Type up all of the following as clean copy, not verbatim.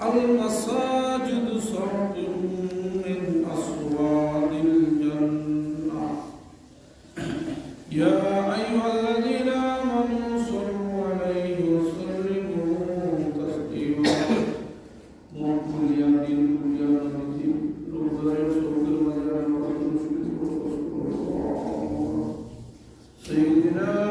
المساجد صرح من أصوات الجنة يا أيها الذين آمنوا صلوا عليه وسلموا تسليما وقل يا دين يا نبي ربنا يسوع سيدنا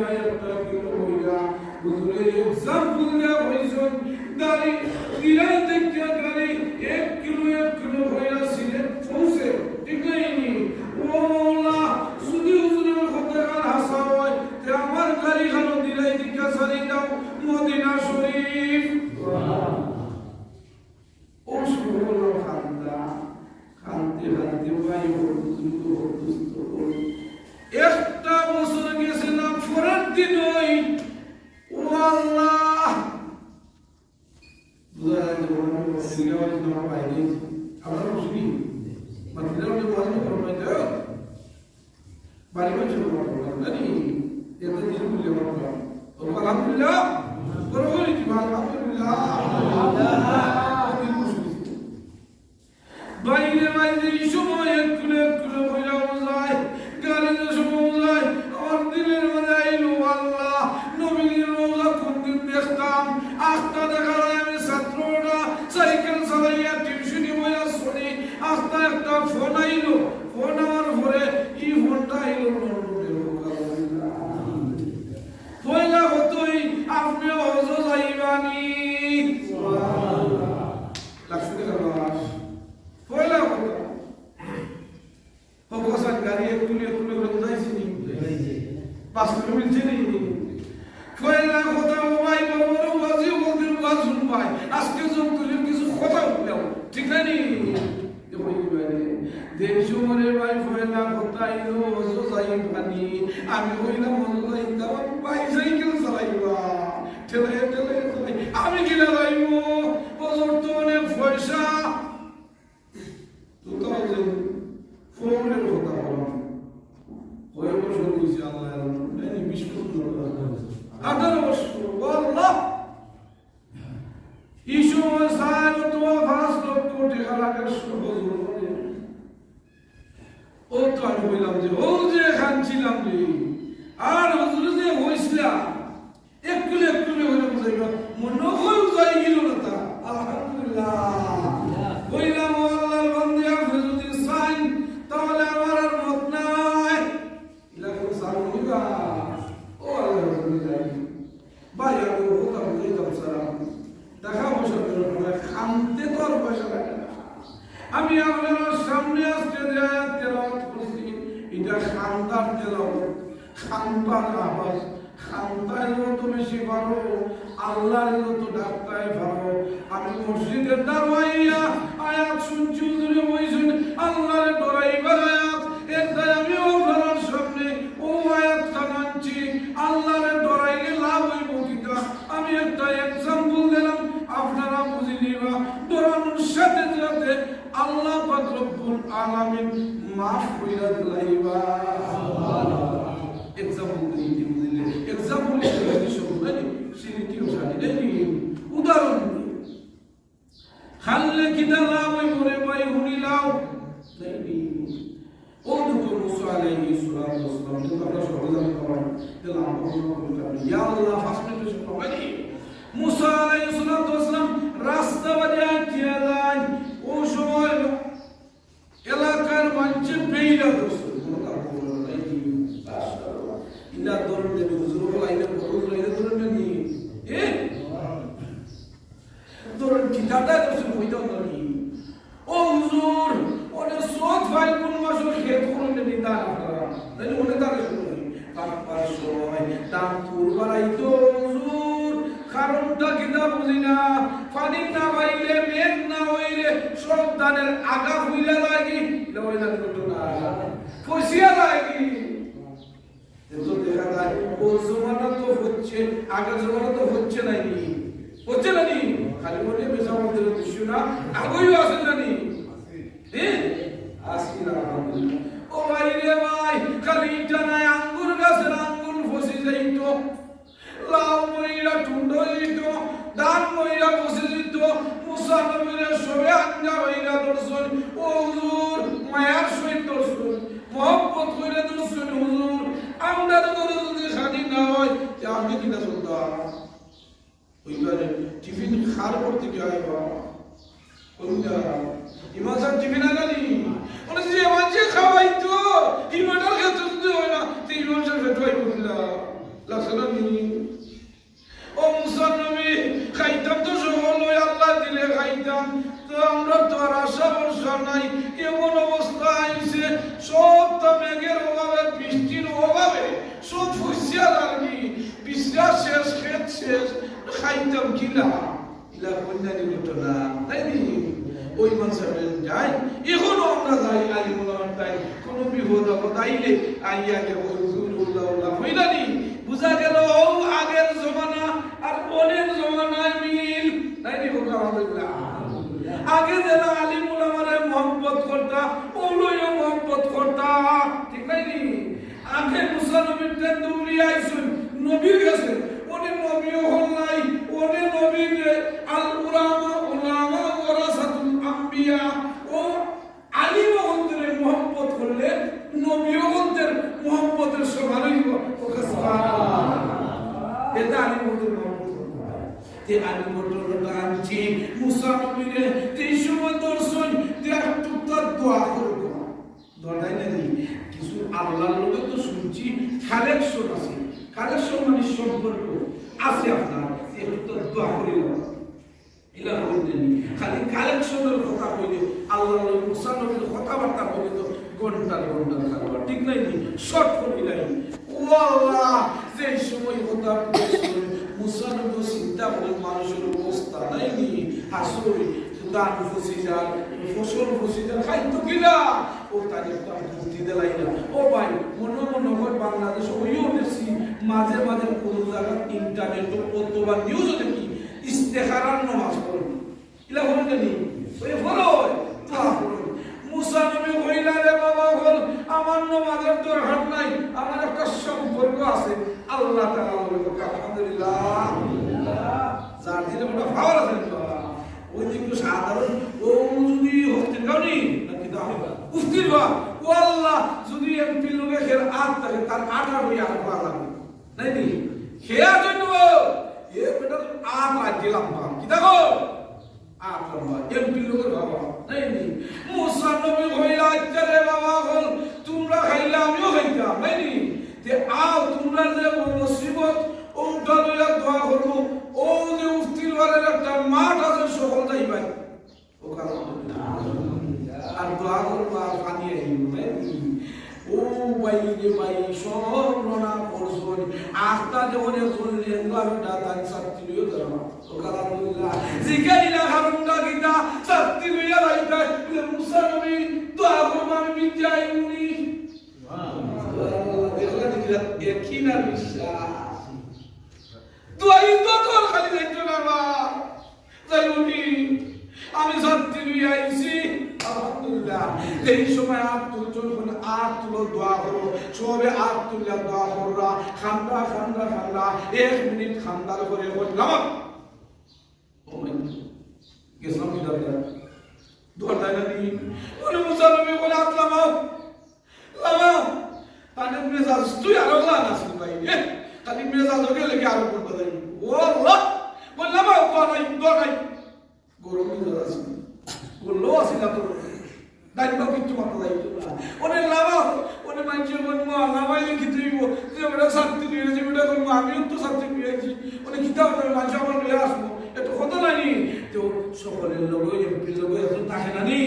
يتقي الهدى হুজুরে এক্সাম্পল দেয়া হইছেন দাড়ি গিরাই থেকে দাড়ি 1 কিলো হইয়া সিলেট পৌঁছে ঠিক নাই ও মওলা যদি হুজুরের কথা কার হাসা হয় তে আমার গাড়ি খানো দিলাই দিকা সারি দাও মদিনা শরীফ ও সুবহানাল্লাহ খান্দা খানতে খানতে ভাই দুস্থ একটা বছর গেছে না পরের দিন ওই ও আল্লাহ বুঝাই তো সিগারেট না পাইনি আমরা শুনি মদিনার যে ওয়াজ করবে তো বাড়ি বাড়ি শুরু করবে জানি এত দিন বলে বলবো ও আলহামদুলিল্লাহ করবো কি আলহামদুলিল্লাহ বাইরে বাইরে সময় একটু হইয়া যায় গাড়িতে সময় যায় আমার দিলের মধ্যে আইলো আল্লাহ নবীর রওজা কোনদিন দেখতাম আখটা দেখা যায় আমি ছাত্ররা সাইকেল চালাইয়া টিউশনি বইয়া শুনি আখটা একটা ফোন আইলো ফোন আমার পরে এই ফোনটা আইলো পয়লা হতোই আপনি হজ যাইবানি লাক্ষ্মী পয়লা হতো ভগবান গাড়ি একটু করে যাইছি নি 5 কিলো মিলছে নি পয়লা কথা ভাই বাবার ওয়াজি বলতে ওয়াজ শুনবাই আজকে যোগ করে কিছু কথা বললাম ঠিক না নি দেশ মরে ভাই পয়লা কথা আইলো হজ যাইবানি আমি কইলাম হজ যাইতাম ভাই সাইকেল চালাইবা ঠেলে চালাই আমি কিনা যাইবো হজর তো অনেক পয়সা 2004 কথা বললাম কয় বছর হয়েছে আল্লাহ জানি 20 বছর 18 বছর আল্লাহ এই সময় সাহেব তো 5 লক্ষ টাকা লাগে হুজুর ও তো আমি বললাম যে ও যে খানছিলাম রে আর হুজুর যে হইছিল একটু হইলো বুঝাইবা মনে হয় যাই গেল না তা আলহামদুলিল্লাহ কইলাম আল্লাহর বান্দা যদি সাইন তাহলে আমার আর মত নাই ইলাকা সারুনিবা ও আল্লাহ রাসূলুল্লাহ ভাই আমি ওটা বুঝাইতাম সালাম দেখা বসে করে খামতে তো আর পয়সা লাগে না আমি আপনার সামনে আজকে যে আয়াত তেলাওয়াত করছি এটা খানদার তেলাওয়াত খানদার আওয়াজ খানদার যত বেশি ভালো আল্লাহর যত ডাক্তার ভালো আমি মসজিদের দারওয়াইয়া আয়াত শুনছি হুজুরে বইছেন আল্লাহর ডরাইবার আয়াত এটাই আমি আপনার সামনে ও আয়াত জানাচ্ছি আল্লাহর ডরাইলে লাভ হইব কিনা আমি একটা এক্সাম্পল দিলাম আপনারা বুঝে নিবা ডরানোর সাথে সাথে আল্লাহ পাক রব্বুল আলামিন মাফ কইরা দিলাইবা সুবহানাল্লাহ এক্সাম্পল দিই বুঝলে এক্সাম্পল দিই শব্দ নেই সিরিটিও জানি নেই উদাহরণ খাললে কিনা লাভ হইব রে ভাই হুনিলাও নেই ও দুটো মুসা আলাইহিস সালাতু ওয়াসসালাম তো আমরা সবাই জানি করেন দিলাম আল্লাহ ইয়া আল্লাহ ফাসমিত শুকরানি মুসা আলাইহিস সালাতু ওয়াসসালাম রাস্তা বাদে আটিয়া যায় ও সময় এলাকার মানুষে বেইরা দোষ কথা বলে নাই মাশাআল্লাহ ইনা দরুন দেব হুজুর লাইনে বড় লাইনে দরুন নি এ দরুন কিতাটা দোষ হইতো না ও হুজুর ওনে সত ফাইল কোন মাসে খেত কোন নি দান করা তাই ওনে দাঁড়ে শুনুন পাঁচ সময় দাম পূর্বারাইতো হুজুর কারণটা কিনা বুঝি না পানি না পাইলে মেঘ না হইলে সব দানের আগা হইলা লাগি লইলা তো না ফসিয়া লাগি এতো দেখা যায় ও জমানা তো হচ্ছে আগের জমানা তো হচ্ছে নাকি হচ্ছে না নি খালি মনে বেশা আমাদের দৃশ্য না আগেও আছে না নি আসি না ও ভাই রে ভাই খালি জানায় আঙ্গুর গাছের আঙ্গুর ফসি যাইতো লাউ মইরা টুন্ডো দিত দান মইরা বসে দিত মুসা নবীর সবে আঞ্জা হইরা দর্শন ও হুজুর মায়ার সহিত দর্শন মোহব্বত কইরা দর্শন হুজুর আমরা তো যদি খাদি না হয় যে আমি কিনা সুলতান ওইবারে টিফিন খার করতে কি আইবা কোনটা ইমাম সাহেব টিফিন আনানি ওরে যে মাঝে খাওয়াইতো ইমানের ক্ষেত্রে যদি হয় না তো ইমাম সাহেব ফেটুয়াই বললা লাসনা নি ও মুসা নবী খাইতাম তো সকল আল্লাহ দিলে খাইতাম, তো আমরা তো আর আশা ভরসা নাই। এমন অবস্থা আইছে সব তো মেঘের অভাবে বৃষ্টির অভাবে সব ফুসিয়ার আর কি বিশ্বাস শেষ খেত শেষ খাইতাম কিনা ইলা কন্যানি ঘটনা তাই নি ওই মানুষের যাই এখনো আমরা যাই আলিমুল আমার তাই কোনো বিপদ আপদ আইলে আইয়া গে হুজুরুল্লাহ হইলানি বুঝা গেল আগের জমানা আর পরের জমানায় মিল তাই নি আলহামদুলিল্লাহ। আগে যারা আলিমুল আমারে মোহাম্মত করতা ওগুলোও মোহাম্মত করতা ঠিক নাই নি। আগে মুসা নবীর দৌড়ি আইসুন নবীর কাছে ওনে নবীও হল নাই ওনে নবীর আল উলামা উলামা ওয়ারাসাতুল আম্বিয়া ও আলিম হলদের মোহাম্মত করলে নবীও হলদের মোহাম্মতের সমান হইব ওকে সুবহানাল্লাহ। এটা আলিম হলদের মোহাম্মত তে আলিম হলদের আনছি মুসা নবীরে এই সময় দর্শন তে একটু তার দোয়া করব দোয়াই না দিই কিছু আল্লাহর লোকে তো শুনছি কালেকশন আছে, কালেকশন মানে সম্পর্ক আছে আপনার একটু তো দোয়া করিল ইলা হইলেন খালি কালেকশনের কথা কইলে আল্লাহর লোক মুসা নবীর কথাবার্তা বলে তো ঘন্টার ঘন্টার থাকবা ঠিক নাই নি শর্ট করি নাই। ও আল্লাহ যে সময় কথা মুসা নবী চিন্তা করে মানুষের অবস্থা নাই নি আসলে দান ফসিজার ফসল ফসিজার খাইতো কিনা ও তাদের তো বুদ্ধি দেলাই না। ও ভাই মনে মনে হয় বাংলাদেশ ওইও দেখছি মাঝে মাঝে কোন জায়গায় ইন্টারনেট অথবা নিউজও দেখি ইস্তেখারার নামাজ পড়ুন এলা হল জানি ওই ফরজ মুসা নবী কইলা রে বাবা বল আমার নামাজের দরকার নাই, আমার একটা সম্পর্ক আছে আল্লাহ তাআলার লগে আলহামদুলিল্লাহ যার দিলে ওটা ভালো আছে ওই দিকে সাধারণ ও যদি হস্তের গাউনি নাকি দাও উফতির বা ও আল্লাহ যদি এমপি লোকে খের আট থাকে তার আটা হই আর ভালো লাগে নাই নি খেয়া জন্য এ বেটা আট আট দিলাম বা কি দেখো আট লম্বা এমপি লোকের বাবা নাই নি মুসা নবী কইলা আচ্ছা বাবা বল তোমরা খাইলে আমিও খাইতাম নাই নি তে আও তোমরা যে মুসিবত ও উঠা লইয়া দোয়া করবো ও যে উফতির বারের একটা মাঠ আছে সকল যাইবাই ও কারণ আর দোয়া করবা পানি আইব ও ভাই রে ভাই সব রনা করছন আস্তা জবরে করলেন গাটা তাই সত্যি লইও ধরবা ও কারণ জিকারিলা হারুনটা গিতা সত্যি লইয়া রাইতা মুসা নবী দোয়া করবা আমি বিদ্যাই মুনি সুবহানাল্লাহ দেখলা দেখলা একিনা বিশ্বাস দোয়াই তো তোর খালি যাইতো না বা যাইবনি আমি সত্যি লই আইছি আলহামদুলিল্লাহ। এই সময় আট তুলছো আট তুলো দোয়া করো সবে আট তুললা দোয়া কররা খান্দা খান্দা খান্দা 1 মিনিট খান্দার করে বললাম ও মাই গেছলাম কি দরকার দোয়া তাই না নি ওরে মুসা নবী বলে আতলামাও লামাও তানে মেজাজ তুই আরো লাগাস ভাই খালি মেজাজ ওকে লেগে আরো করতে যাই ও আল্লাহ বললাম দোয়া নাই গরম মেজাজ আছে বললো আসিলা তো দাইবা কিচ্ছু মাথা যাইতো না ওরে লামাও ওরে মানুষের বলবো লামাইলে কি তুইব যে ওটা শান্তি নিয়েছি ওটা করবো আমিও তো শান্তি নিয়েছি ওরে কিতাব মানুষ আমার লয়ে আসবো একটু কত নানি তো সকলের লোক এমপির লোক এখন থাকে না নি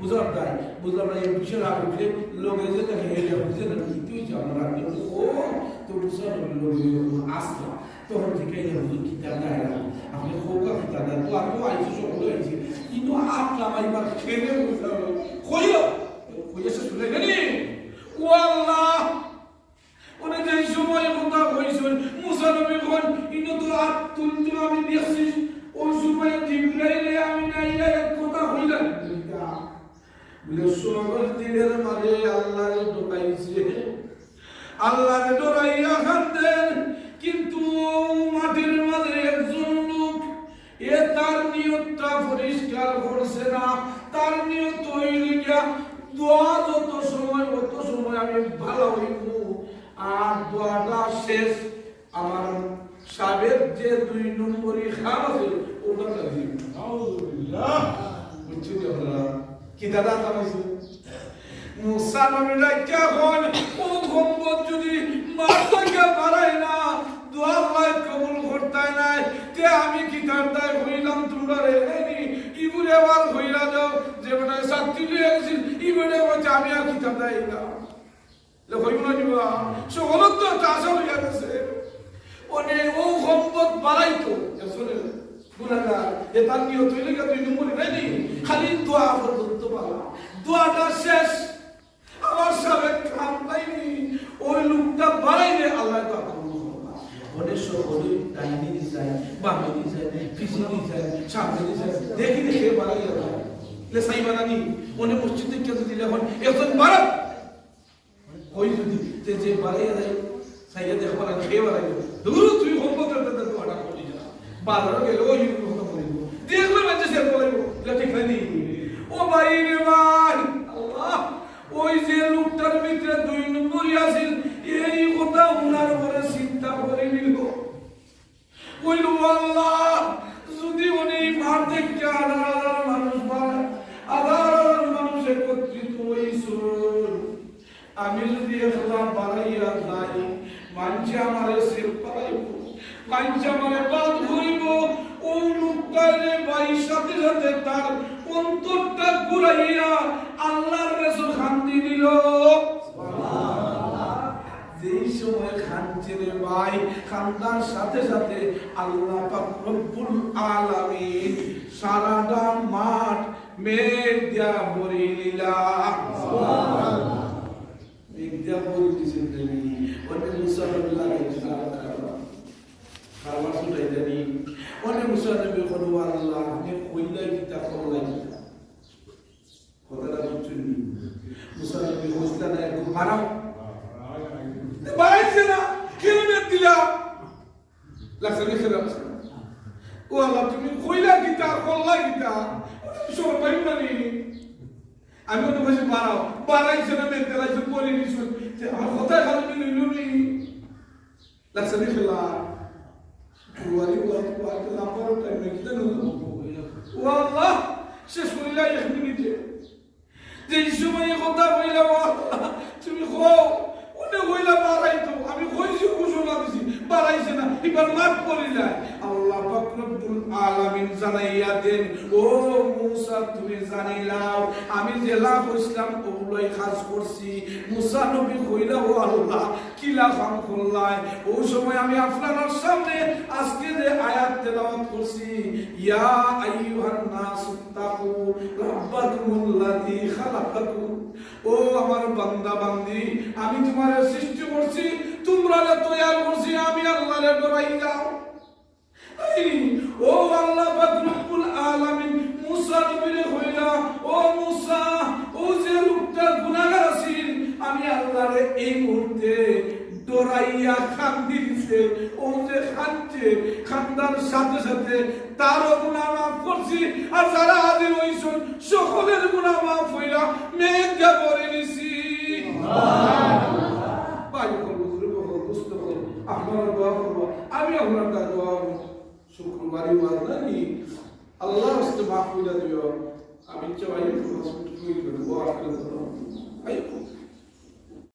বুঝলাম তাই বুঝলাম না এমপিসের আগে উঠলে লোকে যে দেখে হেলে বুঝে না তুই যাও না ও তো বুঝলাম লোক আসলো তখন থেকে কিতাব না আপনি খোকা কিতাব না তো আমি আইসি সকলে আইসি কিন্তু আপলাম একবার খেলে বুঝলাম কইও কইয়েছে শুনে গেলি ও আল্লাহ ওরে যে সময় কথা কইছেন মুসা নবী কোন ইনো তো আট তুলতো আমি দেখছি ওই সময় জিবরাইলে আমি নাইয়া এক কথা কইলাম বলে সবার দিলের মাঝে আল্লাহরে ঢোকাইছে আল্লাহরে ডরাইয়া খান্দেন কিন্তু মাটির মাঝে একজন লোক এ তার নিয়তটা পরিষ্কার করছে না তার নিয়ত হইলিয়া দোয়া যত সময় অত সময় আমি ভালো হইব আর দোয়াটা শেষ আমার সাবেক যে 2 নম্বরই খাম আছে ওটা লাগি আলহামদুলিল্লাহ বুঝছি আপনারা কি দাদা কামাইছে মুসা নবীরা কেমন ও গম্বদ যদি মাথাকে বাড়ায় না দোয়া আল্লাহ কবুল করতে নাই চিন্তা দেয় না হইব না দিবা সকলত তো চাষা হইয়া গেছে অনেক ও সম্পদ বাড়াইতো আসলে গুণাগার এ তার নিয়ত হইলে তুই নম্বরে নেয়নি খালি দোয়া পর্যন্ত পালা দোয়াটা শেষ আমার সাবেক কাম পাইনি ওই লোকটা বাড়াইলে আল্লাহ তো অনেক সকলে ডাইনি দিছায় বামে দিছায় পিছনে দিছায় সামনে দিছায় দেখি দেখে বাড়াই যায় লে সাই বানানি অনেক মসজিদে কেউ দিলে এখন এখন বাড়া ওই যদি যে বাড়াই যায় সাইয়া দেখবা না খেয়ে বাড়াই দূর তুই সম্পদ দোয়াটা করি যা বাজারে গেলে ওই কথা বলিব দেখলে বাচ্চা শেয়ার বলাইব এটা ঠিক হয়নি ও ভাই রে ভাই আল্লাহ ওই যে লোকটার ভিতরে 2 নম্বরই আছিল এই কথা উনার পরে চিন্তা করে নিল কইল আল্লাহ যদি উনি মার থেকে আলাদা মানুষ পায় আলাদা মানুষ একত্রিত হইছো আমি যদি একলা বাড়াইয়া যাই মানছে আমারে সির পাইব মানছে আমারে বাদ হইব ও লোকটারে ভাই সাথে সাথে তার অন্তরটা ঘুরাইয়া আল্লাহর রাসূল শান্তি দিল সুবহানাল্লাহ যেই সময় খানছে রে ভাই খানদার সাথে সাথে আল্লাহ পাক রব্বুল আলামিন সারাটা মাঠ মেঘ দিয়া ভরে নিলা সুবহানাল্লাহ মেঘ দিয়া ভরে দিয়েছেন দেবী অনেক মুসলমান লাগাইছে খাবার সুটাই জানি অনেক মুসলমান বলো আল্লাহ আপনি কইলাই কিতা করলাই কিতা কথাটা বুঝছেন মুসলমান হইছলা না একটু বাড়াও বাড়াইছে না কিলোমিটার দিলা লাগছে না খেলা ও আল্লাহ তুমি কইলা কিতা করলাই কিতা সব পাইব না নি আমি তো বসে বাড়াও বাড়াইছে না মেতে লাগছে বলি নিছুন আমার কথা খালি নিলু নি লাগছে না খেলা ওয়ারি ওয়ারি ওয়ারি নাম্বার টাইম কিতা নু ও আল্লাহ শেষ কইলা 1 মিনিটে যেই সময় কথা কইলা আল্লাহ তুমি কও ওনে কইলা বাড়াইতো আমি কইছি ঘোষণা দিছি বাড়াইছে না এবার মাফ করে যায় আল্লাহ পাক রব্বুল আলামিন জানাইয়া দেন ও মুসা তুমি জানিলাও আমি যে লাভ ইসলাম ওগুলাই কাজ করছি মুসা নবী কইলা ও আল্লাহ কিলা কাম করলাই ওই সময় আমি আপনার সামনে আজকে যে আয়াত তেলাওয়াত করছি ইয়া আইয়ুহান নাস তাকু রাব্বাকুমুল্লাযী খালাকাকুম ও আমার বান্দা বান্দি আমি তোমারে সৃষ্টি করছি তোমরা তৈয়ার করছি আমি আল্লাহরে ডরাই যাও ও আল্লাহ পাক রব্বুল আলামিন মুসা নবীরে কইলা ও মুসা ও যে লোকটা গুনাহগার আছিল আমি আল্লাহরে এই মুহূর্তে ডরাইয়া কান্দি দিছে ও যে কাঁদছে কান্দার সাথে সাথে তারও গুনাহ মাফ করছি আর যারা হাজির হইছেন সকলের গুনাহ মাফ হইয়া মেঘা ভরে নিছি সুবহানাল্লাহ ভাই আপনার দোয়া করবো আমি আপনার দোয়া শুক্রবারই ওয়াজদানি আল্লাহ রাস্তে মাফ করে দিও আমি চাই হসপিটাল